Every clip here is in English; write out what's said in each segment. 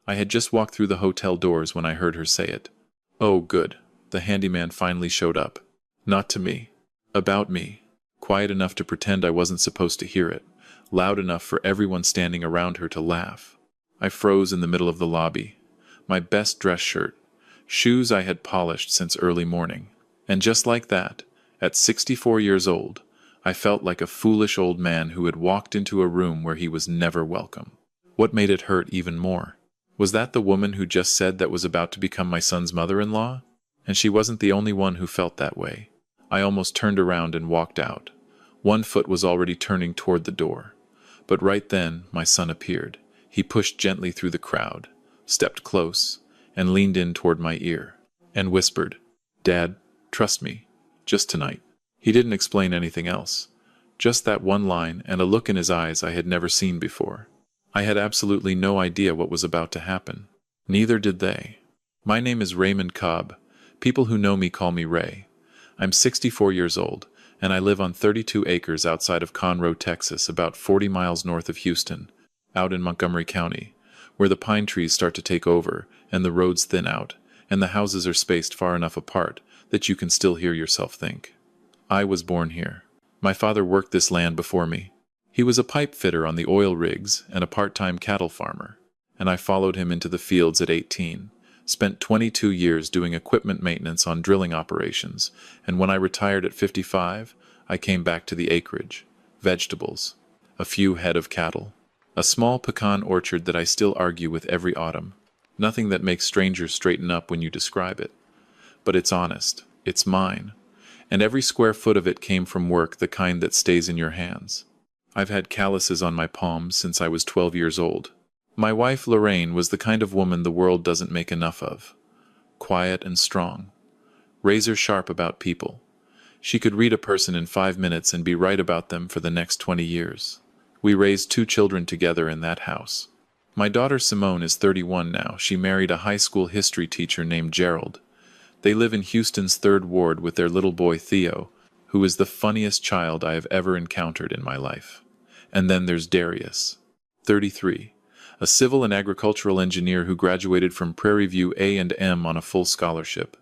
I had just walked through the hotel doors when I heard her say it. Oh, good. The handyman finally showed up. Not to me. About me. Quiet enough to pretend I wasn't supposed to hear it. Loud enough for everyone standing around her to laugh. I froze in the middle of the lobby. My best dress shirt. Shoes I had polished since early morning. And just like that, at 64 years old, I felt like a foolish old man who had walked into a room where he was never welcome. What made it hurt even more? Was that the woman who just said that was about to become my son's mother-in-law? And she wasn't the only one who felt that way. I almost turned around and walked out. One foot was already turning toward the door. But right then, my son appeared. He pushed gently through the crowd, stepped close, and leaned in toward my ear, and whispered, "Dad, trust me, just tonight." He didn't explain anything else. Just that one line and a look in his eyes I had never seen before. I had absolutely no idea what was about to happen. Neither did they. My name is Raymond Cobb. People who know me call me Ray. I'm 64 years old, and I live on 32 acres outside of Conroe, Texas, about 40 miles north of Houston, out in Montgomery County, where the pine trees start to take over and the roads thin out, and the houses are spaced far enough apart that you can still hear yourself think. I was born here. My father worked this land before me. He was a pipe fitter on the oil rigs and a part-time cattle farmer, and I followed him into the fields at 18, spent 22 years doing equipment maintenance on drilling operations, and when I retired at 55, I came back to the acreage, vegetables, a few head of cattle, a small pecan orchard that I still argue with every autumn. Nothing that makes strangers straighten up when you describe it. But it's honest, it's mine, and every square foot of it came from work, the kind that stays in your hands. I've had calluses on my palms since I was 12 years old. My wife, Lorraine, was the kind of woman the world doesn't make enough of. Quiet and strong. Razor sharp about people. She could read a person in 5 minutes and be right about them for the next 20 years. We raised 2 children together in that house. My daughter Simone is 31 now. She married a high school history teacher named Gerald. They live in Houston's 3rd Ward with their little boy Theo, who is the funniest child I have ever encountered in my life. And then there's Darius, 33, a civil and agricultural engineer who graduated from Prairie View A&M on a full scholarship.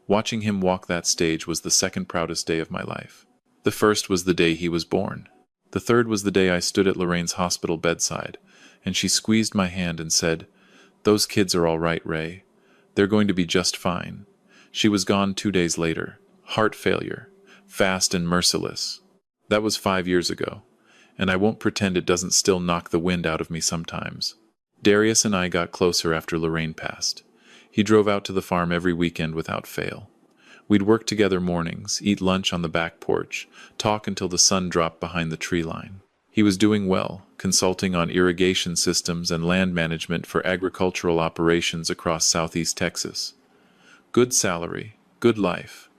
Watching him walk that stage was the second proudest day of my life. The first was the day he was born. The third was the day I stood at Lorraine's hospital bedside, and she squeezed my hand and said, "Those kids are all right, Ray. They're going to be just fine." She was gone 2 days later. Heart failure. Fast and merciless. That was 5 years ago, and I won't pretend it doesn't still knock the wind out of me sometimes. Darius and I got closer after Lorraine passed. He drove out to the farm every weekend without fail. We'd work together mornings, eat lunch on the back porch, talk until the sun dropped behind the tree line. He was doing well, consulting on irrigation systems and land management for agricultural operations across southeast Texas. Good salary, good life,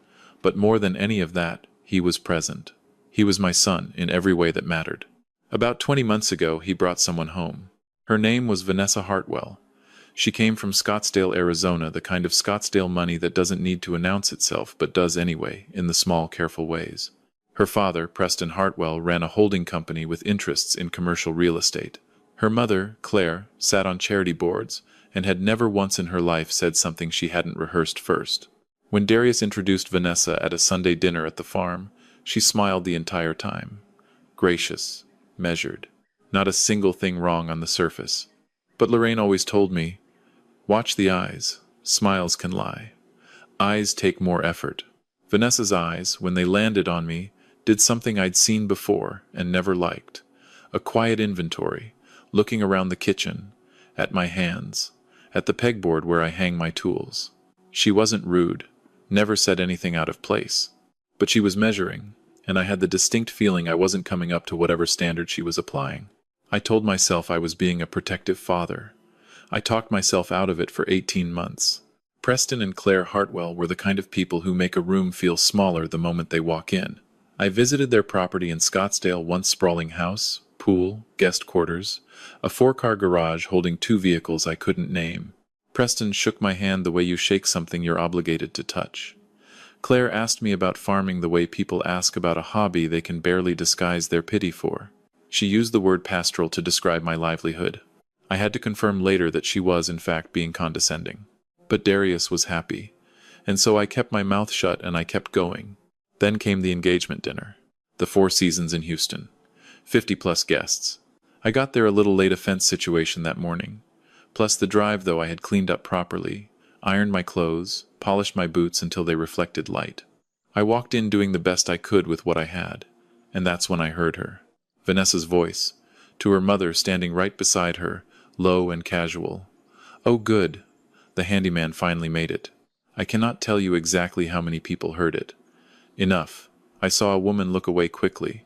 but more than any of that, he was present. He was my son in every way that mattered. About 20 months ago, he brought someone home. Her name was Vanessa Hartwell. She came from Scottsdale, Arizona, the kind of Scottsdale money that doesn't need to announce itself but does anyway, in the small, careful ways. Her father, Preston Hartwell, ran a holding company with interests in commercial real estate. Her mother, Claire, sat on charity boards and had never once in her life said something she hadn't rehearsed first. When Darius introduced Vanessa at a Sunday dinner at the farm, she smiled the entire time. Gracious, measured, not a single thing wrong on the surface. But Lorraine always told me, "Watch the eyes. Smiles can lie. Eyes take more effort." Vanessa's eyes, when they landed on me, did something I'd seen before and never liked. A quiet inventory, looking around the kitchen, at my hands, at the pegboard where I hang my tools. She wasn't rude, never said anything out of place. But she was measuring, and I had the distinct feeling I wasn't coming up to whatever standard she was applying. I told myself I was being a protective father. I talked myself out of it for 18 months. Preston and Claire Hartwell were the kind of people who make a room feel smaller the moment they walk in. I visited their property in Scottsdale, once sprawling house, pool, guest quarters, a 4-car garage holding 2 vehicles I couldn't name. Preston shook my hand the way you shake something you're obligated to touch. Claire asked me about farming the way people ask about a hobby they can barely disguise their pity for. She used the word pastoral to describe my livelihood. I had to confirm later that she was, in fact, being condescending. But Darius was happy, and so I kept my mouth shut and I kept going. Then came the engagement dinner. The Four Seasons in Houston. 50+ guests. I got there a little late, a fence situation that morning. Plus the drive, though I had cleaned up properly, ironed my clothes, polished my boots until they reflected light. I walked in doing the best I could with what I had, and that's when I heard her. Vanessa's voice, to her mother standing right beside her, low and casual. "Oh good, the handyman finally made it. I cannot tell you exactly how many people heard it. Enough. I saw a woman look away quickly.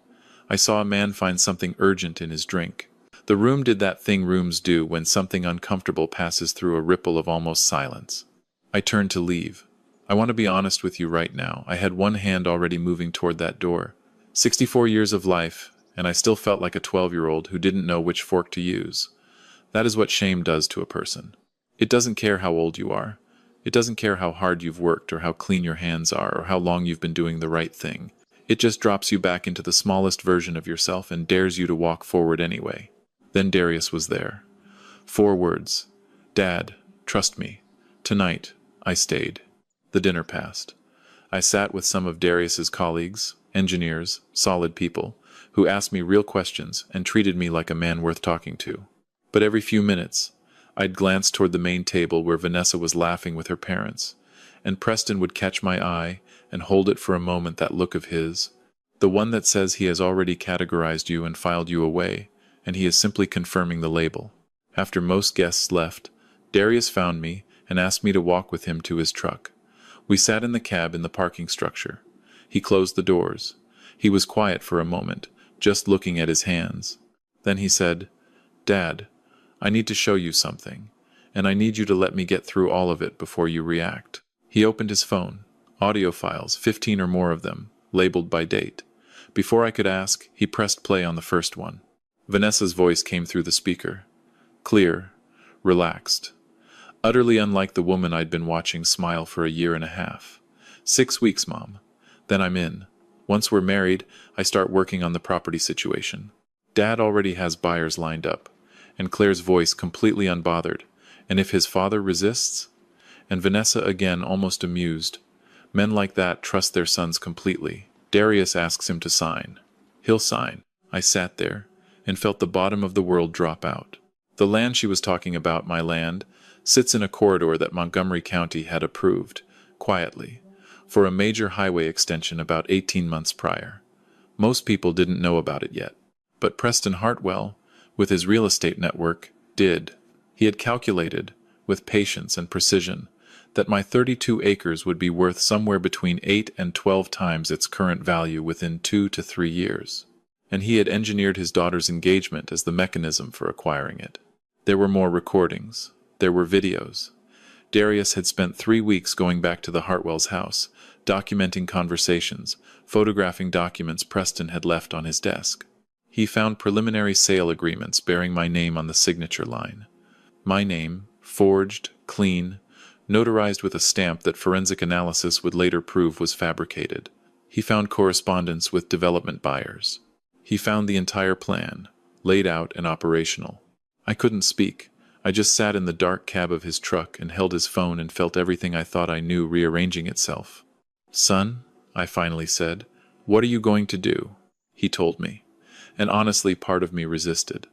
I saw a man find something urgent in his drink. The room did that thing rooms do when something uncomfortable passes through a ripple of almost silence. I turned to leave. I want to be honest with you right now. I had one hand already moving toward that door. 64 years of life, and I still felt like a 12-year-old who didn't know which fork to use. That is what shame does to a person. It doesn't care how old you are. It doesn't care how hard you've worked or how clean your hands are or how long you've been doing the right thing. It just drops you back into the smallest version of yourself and dares you to walk forward anyway. Then Darius was there. 4 words. Dad, trust me. Tonight, I stayed. The dinner passed. I sat with some of Darius's colleagues, engineers, solid people, who asked me real questions and treated me like a man worth talking to. But every few minutes, I'd glance toward the main table where Vanessa was laughing with her parents, and Preston would catch my eye and hold it for a moment, that look of his, the one that says he has already categorized you and filed you away, and he is simply confirming the label. After most guests left, Darius found me and asked me to walk with him to his truck. We sat in the cab in the parking structure. He closed the doors. He was quiet for a moment, just looking at his hands. Then he said, "Dad, I need to show you something, and I need you to let me get through all of it before you react." He opened his phone. Audio files, 15 or more of them, labeled by date. Before I could ask, he pressed play on the first one. Vanessa's voice came through the speaker. Clear, relaxed. Utterly unlike the woman I'd been watching smile for a year and a half. 6 weeks, Mom. Then I'm in. Once we're married, I start working on the property situation. Dad already has buyers lined up. And Claire's voice completely unbothered. And if his father resists? And Vanessa again almost amused. Men like that trust their sons completely. Darius asks him to sign. He'll sign. I sat there and felt the bottom of the world drop out. The land she was talking about, my land, sits in a corridor that Montgomery County had approved, quietly, for a major highway extension about 18 months prior. Most people didn't know about it yet. But Preston Hartwell, with his real estate network, did. He had calculated, with patience and precision, that my 32 acres would be worth somewhere between 8 and 12 times its current value within 2 to 3 years. And he had engineered his daughter's engagement as the mechanism for acquiring it. There were more recordings. There were videos. Darius had spent 3 weeks going back to the Hartwell's house, documenting conversations, photographing documents Preston had left on his desk. He found preliminary sale agreements bearing my name on the signature line. My name, forged, clean, notarized with a stamp that forensic analysis would later prove was fabricated. He found correspondence with development buyers. He found the entire plan, laid out and operational. I couldn't speak. I just sat in the dark cab of his truck and held his phone and felt everything I thought I knew rearranging itself. "Son," I finally said, "what are you going to do?" He told me. And honestly, part of me resisted.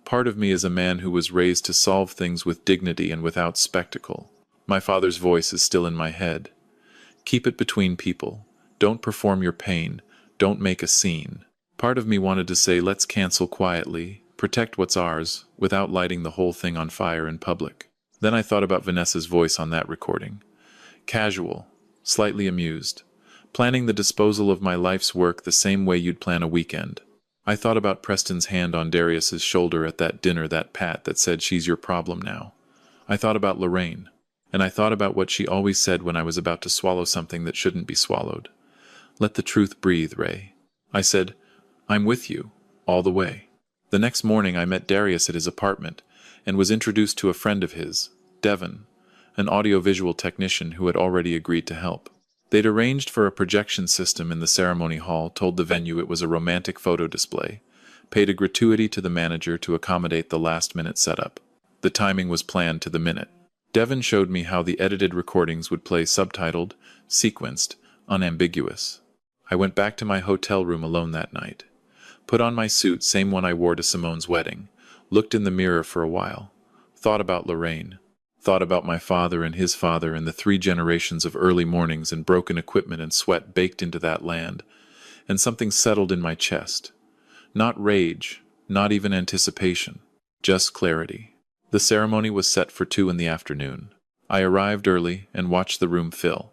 Part of me is a man who was raised to solve things with dignity and without spectacle. My father's voice is still in my head. Keep it between people. Don't perform your pain. Don't make a scene. Part of me wanted to say, let's cancel quietly, protect what's ours, without lighting the whole thing on fire in public. Then I thought about Vanessa's voice on that recording. Casual, slightly amused, planning the disposal of my life's work the same way you'd plan a weekend. I thought about Preston's hand on Darius's shoulder at that dinner, that pat that said she's your problem now. I thought about Lorraine, and I thought about what she always said when I was about to swallow something that shouldn't be swallowed. Let the truth breathe, Ray. I said, I'm with you, all the way. The next morning I met Darius at his apartment and was introduced to a friend of his, Devon, an audiovisual technician who had already agreed to help. They'd arranged for a projection system in the ceremony hall, told the venue it was a romantic photo display, paid a gratuity to the manager to accommodate the last-minute setup. The timing was planned to the minute. Devin showed me how the edited recordings would play subtitled, sequenced, unambiguous. I went back to my hotel room alone that night. Put on my suit, same one I wore to Simone's wedding. Looked in the mirror for a while. Thought about Lorraine. Thought about my father and his father and the 3 generations of early mornings and broken equipment and sweat baked into that land. And something settled in my chest. Not rage, not even anticipation. Just clarity. The ceremony was set for 2 in the afternoon. I arrived early and watched the room fill.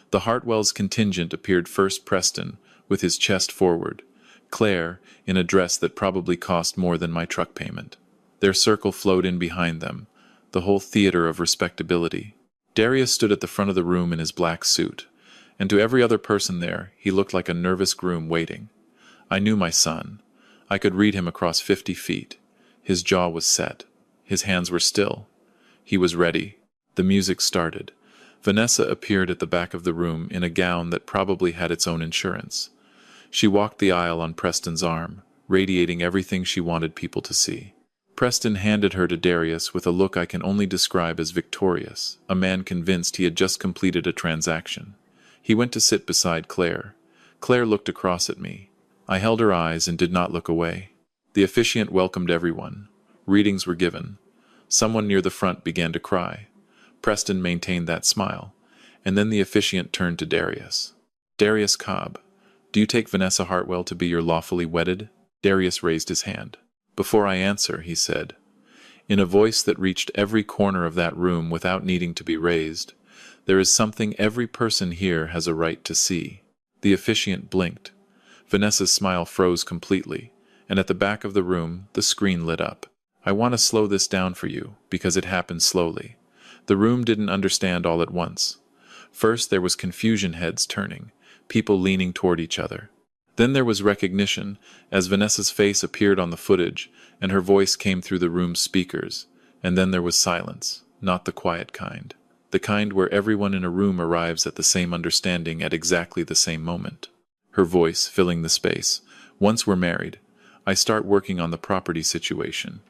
The Hartwell's contingent appeared first. Preston, with his chest forward. Claire, in a dress that probably cost more than my truck payment. Their circle flowed in behind them, the whole theater of respectability. Darius stood at the front of the room in his black suit, and to every other person there, he looked like a nervous groom waiting. I knew my son. I could read him across 50 feet. His jaw was set. His hands were still. He was ready. The music started. Vanessa appeared at the back of the room in a gown that probably had its own insurance. She walked the aisle on Preston's arm, radiating everything she wanted people to see. Preston handed her to Darius with a look I can only describe as victorious, a man convinced he had just completed a transaction. He went to sit beside Claire. Claire looked across at me. I held her eyes and did not look away. The officiant welcomed everyone. Readings were given. Someone near the front began to cry. Preston maintained that smile, and then the officiant turned to Darius. "Darius Cobb, do you take Vanessa Hartwell to be your lawfully wedded?" Darius raised his hand. "Before I answer," he said, in a voice that reached every corner of that room without needing to be raised, "there is something every person here has a right to see." The officiant blinked. Vanessa's smile froze completely, and at the back of the room, the screen lit up. "I want to slow this down for you, because it happened slowly." The room didn't understand all at once. First there was confusion, heads turning, people leaning toward each other. Then there was recognition, as Vanessa's face appeared on the footage, and her voice came through the room's speakers. And then there was silence, not the quiet kind. The kind where everyone in a room arrives at the same understanding at exactly the same moment. Her voice filling the space. "Once we're married, I start working on the property situation.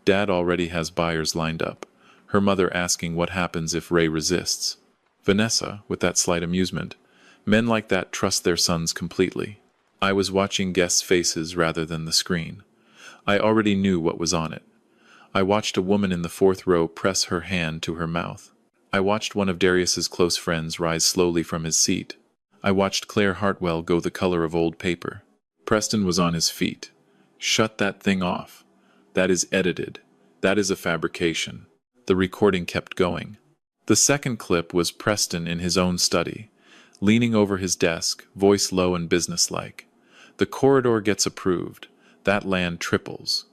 Dad already has buyers lined up." Her mother asking what happens if Ray resists. Vanessa, with that slight amusement. "Men like that trust their sons completely." I was watching guests' faces rather than the screen. I already knew what was on it. I watched a woman in the 4th row press her hand to her mouth. I watched one of Darius's close friends rise slowly from his seat. I watched Claire Hartwell go the color of old paper. Preston was on his feet. "Shut that thing off. That is edited. That is a fabrication." The recording kept going. The second clip was Preston in his own study, leaning over his desk, voice low and businesslike. "The corridor gets approved. That land triples.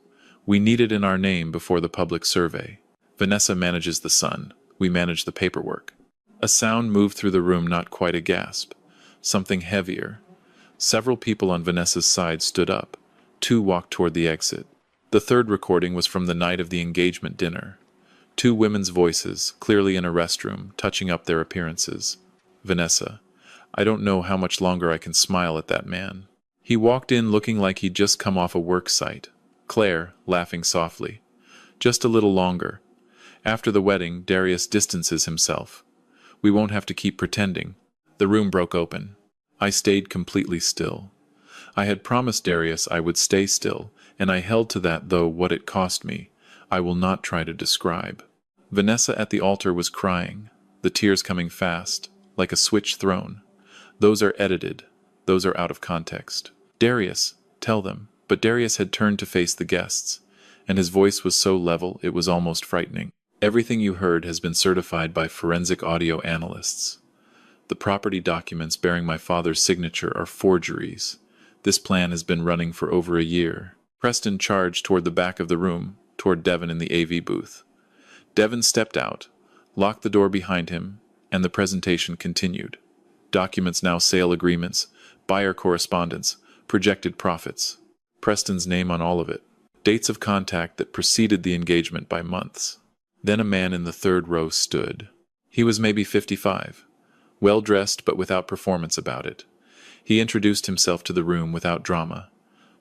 We need it in our name before the public survey. Vanessa manages the son. We manage the paperwork." A sound moved through the room, not quite a gasp. Something heavier. Several people on Vanessa's side stood up. 2 walked toward the exit. The third recording was from the night of the engagement dinner. 2 women's voices, clearly in a restroom, touching up their appearances. "Vanessa, I don't know how much longer I can smile at that man. He walked in looking like he'd just come off a work site." Claire, laughing softly. "Just a little longer. After the wedding, Darius distances himself. We won't have to keep pretending." The room broke open. I stayed completely still. I had promised Darius I would stay still, and I held to that, though what it cost me, I will not try to describe. Vanessa at the altar was crying, the tears coming fast, like a switch thrown. "Those are edited. Those are out of context. Darius, tell them." But Darius had turned to face the guests, and his voice was so level it was almost frightening. "Everything you heard has been certified by forensic audio analysts. The property documents bearing my father's signature are forgeries. This plan has been running for over a year." Preston charged toward the back of the room, toward Devin in the AV booth. Devin stepped out, locked the door behind him, and the presentation continued. Documents now, sale agreements, buyer correspondence, projected profits. Preston's name on all of it. Dates of contact that preceded the engagement by months. Then a man in the 3rd row stood. He was maybe 55, well-dressed but without performance about it. He introduced himself to the room without drama.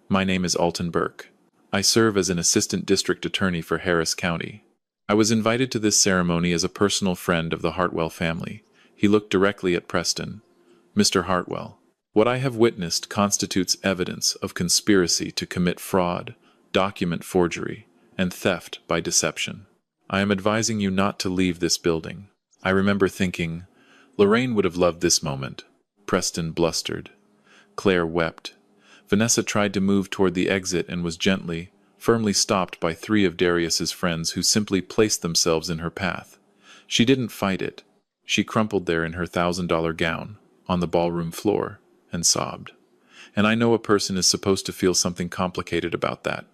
"My name is Alton Burke. I serve as an assistant district attorney for Harris County." I was invited to this ceremony as a personal friend of the Hartwell family. He looked directly at Preston. Mr. Hartwell, what I have witnessed constitutes evidence of conspiracy to commit fraud, document forgery, and theft by deception. I am advising you not to leave this building. I remember thinking, Lorraine would have loved this moment. Preston blustered. Claire wept. Vanessa tried to move toward the exit and was firmly stopped by 3 of Darius's friends who simply placed themselves in her path. She didn't fight it. She crumpled there in her $1,000 gown, on the ballroom floor, and sobbed. And I know a person is supposed to feel something complicated about that.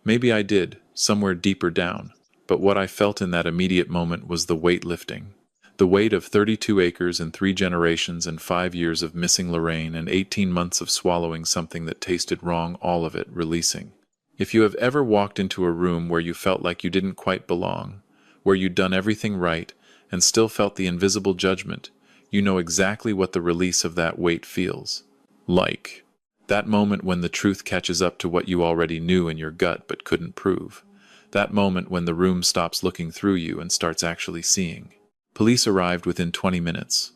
Maybe I did, somewhere deeper down, but what I felt in that immediate moment was the weight lifting. The weight of 32 acres and 3 generations and 5 years of missing Lorraine and 18 months of swallowing something that tasted wrong, all of it releasing. If you have ever walked into a room where you felt like you didn't quite belong, where you'd done everything right and still felt the invisible judgment, you know exactly what the release of that weight feels like. That moment when the truth catches up to what you already knew in your gut but couldn't prove. That moment when the room stops looking through you and starts actually seeing. Police arrived within 20 minutes.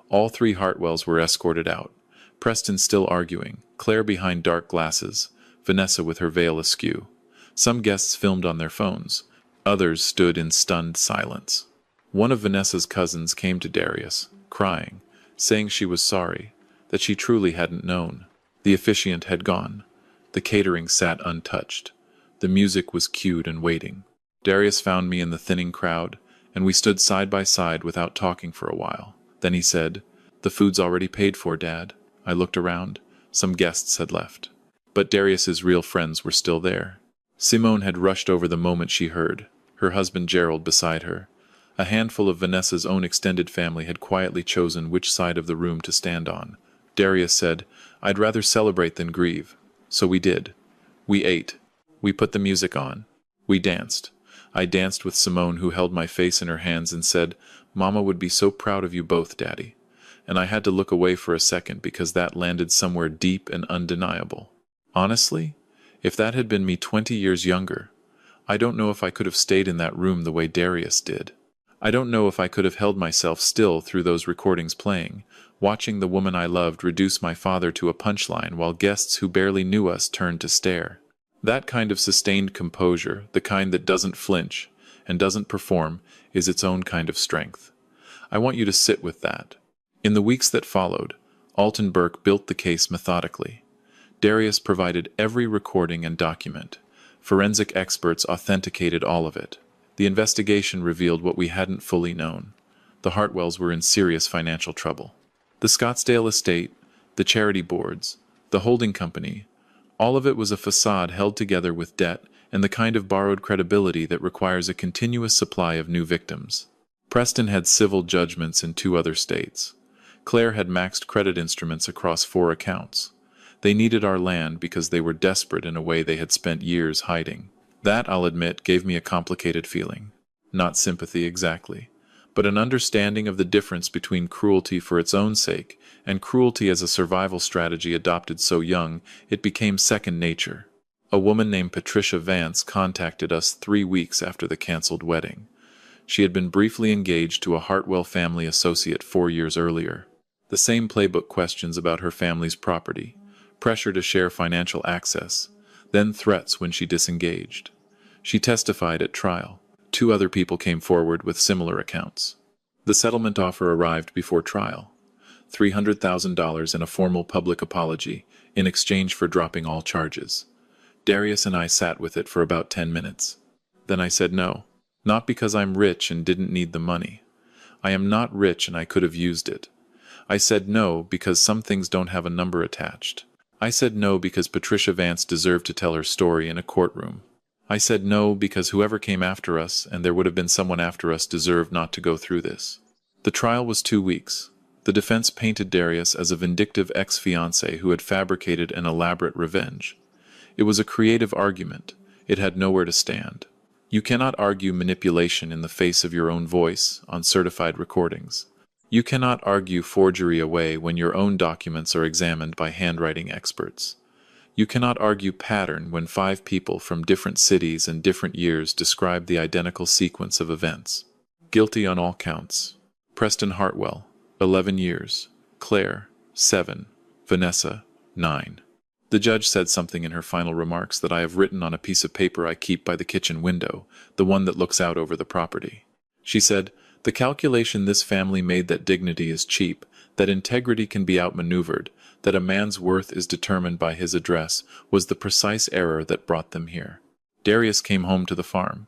All 3 Hartwells were escorted out. Preston still arguing, Claire behind dark glasses, Vanessa with her veil askew. Some guests filmed on their phones. Others stood in stunned silence. One of Vanessa's cousins came to Darius, crying, saying she was sorry, that she truly hadn't known. The officiant had gone. The catering sat untouched. The music was cued and waiting. Darius found me in the thinning crowd, and we stood side by side without talking for a while. Then he said, "The food's already paid for, Dad." I looked around. Some guests had left. But Darius's real friends were still there. Simone had rushed over the moment she heard, her husband Gerald beside her. A handful of Vanessa's own extended family had quietly chosen which side of the room to stand on. Darius said, "I'd rather celebrate than grieve." So we did. We ate. We put the music on. We danced. I danced with Simone, who held my face in her hands and said, "Mama would be so proud of you both, Daddy." And I had to look away for a second because that landed somewhere deep and undeniable. Honestly, if that had been me 20 years younger, I don't know if I could have stayed in that room the way Darius did. I don't know if I could have held myself still through those recordings playing, watching the woman I loved reduce my father to a punchline while guests who barely knew us turned to stare. That kind of sustained composure, the kind that doesn't flinch and doesn't perform, is its own kind of strength. I want you to sit with that. In the weeks that followed, Alton Burke built the case methodically. Darius provided every recording and document. Forensic experts authenticated all of it. The investigation revealed what we hadn't fully known. The Hartwells were in serious financial trouble. The Scottsdale estate, the charity boards, the holding company, all of it was a facade held together with debt and the kind of borrowed credibility that requires a continuous supply of new victims. Preston had civil judgments in 2 other states. Claire had maxed credit instruments across 4 accounts. They needed our land because they were desperate in a way they had spent years hiding. That, I'll admit, gave me a complicated feeling. Not sympathy exactly, but an understanding of the difference between cruelty for its own sake and cruelty as a survival strategy adopted so young it became second nature. A woman named Patricia Vance contacted us 3 weeks after the canceled wedding. She had been briefly engaged to a Hartwell family associate 4 years earlier. The same playbook questions about her family's property, pressure to share financial access, then threats when she disengaged. She testified at trial. 2 other people came forward with similar accounts. The settlement offer arrived before trial. $300,000 and a formal public apology in exchange for dropping all charges. Darius and I sat with it for about 10 minutes. Then I said no. Not because I'm rich and didn't need the money. I am not rich and I could have used it. I said no because some things don't have a number attached. I said no because Patricia Vance deserved to tell her story in a courtroom. I said no because whoever came after us, and there would have been someone after us, deserved not to go through this. The trial was 2 weeks. The defense painted Darius as a vindictive ex-fiancé who had fabricated an elaborate revenge. It was a creative argument. It had nowhere to stand. You cannot argue manipulation in the face of your own voice on certified recordings. You cannot argue forgery away when your own documents are examined by handwriting experts. You cannot argue pattern when 5 people from different cities and different years describe the identical sequence of events. Guilty on all counts. Preston Hartwell, 11 years. Claire, 7. Vanessa, 9. The judge said something in her final remarks that I have written on a piece of paper I keep by the kitchen window, the one that looks out over the property. She said, "The calculation this family made that dignity is cheap, that integrity can be outmaneuvered, that a man's worth is determined by his address, was the precise error that brought them here." Darius came home to the farm,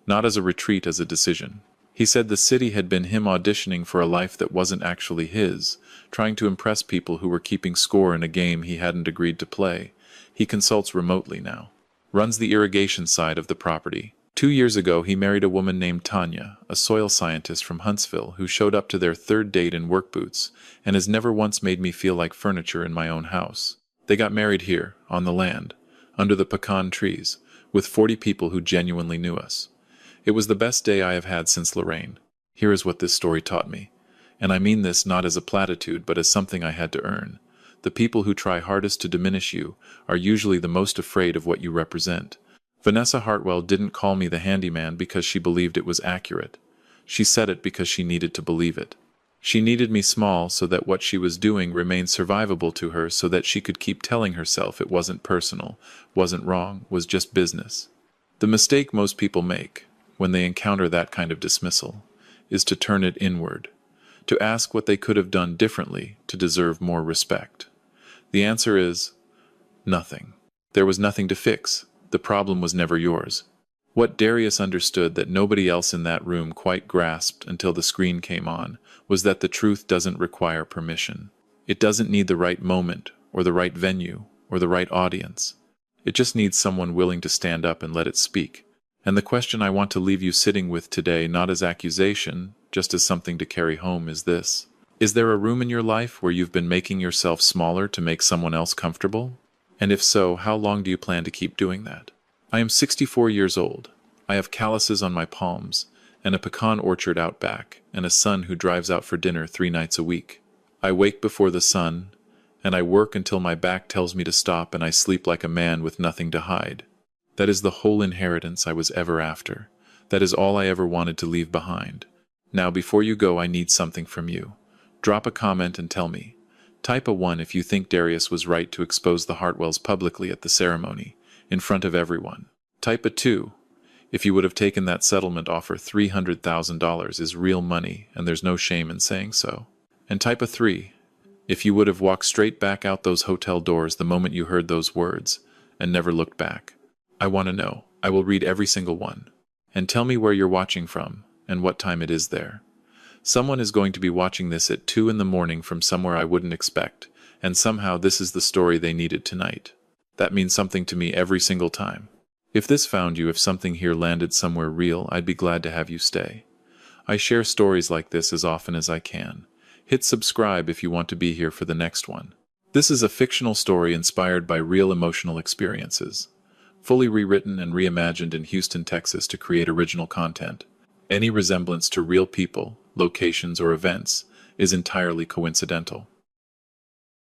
not as a retreat, as a decision. He said the city had been him auditioning for a life that wasn't actually his, trying to impress people who were keeping score in a game he hadn't agreed to play. He consults remotely now. Runs the irrigation side of the property. 2 years ago he married a woman named Tanya, a soil scientist from Huntsville who showed up to their 3rd date in work boots, and has never once made me feel like furniture in my own house. They got married here, on the land, under the pecan trees, with 40 people who genuinely knew us. It was the best day I have had since Lorraine. Here is what this story taught me. And I mean this not as a platitude, but as something I had to earn. The people who try hardest to diminish you are usually the most afraid of what you represent. Vanessa Hartwell didn't call me the handyman because she believed it was accurate. She said it because she needed to believe it. She needed me small so that what she was doing remained survivable to her, so that she could keep telling herself it wasn't personal, wasn't wrong, was just business. The mistake most people make, when they encounter that kind of dismissal, is to turn it inward, to ask what they could have done differently to deserve more respect. The answer is nothing. There was nothing to fix. The problem was never yours. What Darius understood that nobody else in that room quite grasped until the screen came on was that the truth doesn't require permission. It doesn't need the right moment, or the right venue, or the right audience. It just needs someone willing to stand up and let it speak. And the question I want to leave you sitting with today, not as accusation, just as something to carry home, is this. Is there a room in your life where you've been making yourself smaller to make someone else comfortable? And if so, how long do you plan to keep doing that? I am 64 years old. I have calluses on my palms, and a pecan orchard out back, and a son who drives out for dinner 3 nights a week. I wake before the sun, and I work until my back tells me to stop, and I sleep like a man with nothing to hide. That is the whole inheritance I was ever after. That is all I ever wanted to leave behind. Now, before you go, I need something from you. Drop a comment and tell me. Type a 1 if you think Darius was right to expose the Hartwells publicly at the ceremony, in front of everyone. Type a 2 if you would have taken that settlement offer. $300,000 is real money, and there's no shame in saying so. And type a 3 if you would have walked straight back out those hotel doors the moment you heard those words, and never looked back. I want to know. I will read every single one. And tell me where you're watching from, and what time it is there. Someone is going to be watching this at 2 in the morning from somewhere I wouldn't expect, and somehow this is the story they needed tonight. That means something to me every single time. If this found you, if something here landed somewhere real, I'd be glad to have you stay. I share stories like this as often as I can. Hit subscribe if you want to be here for the next one. This is a fictional story inspired by real emotional experiences. Fully rewritten and reimagined in Houston, Texas to create original content. Any resemblance to real people, locations, or events is entirely coincidental.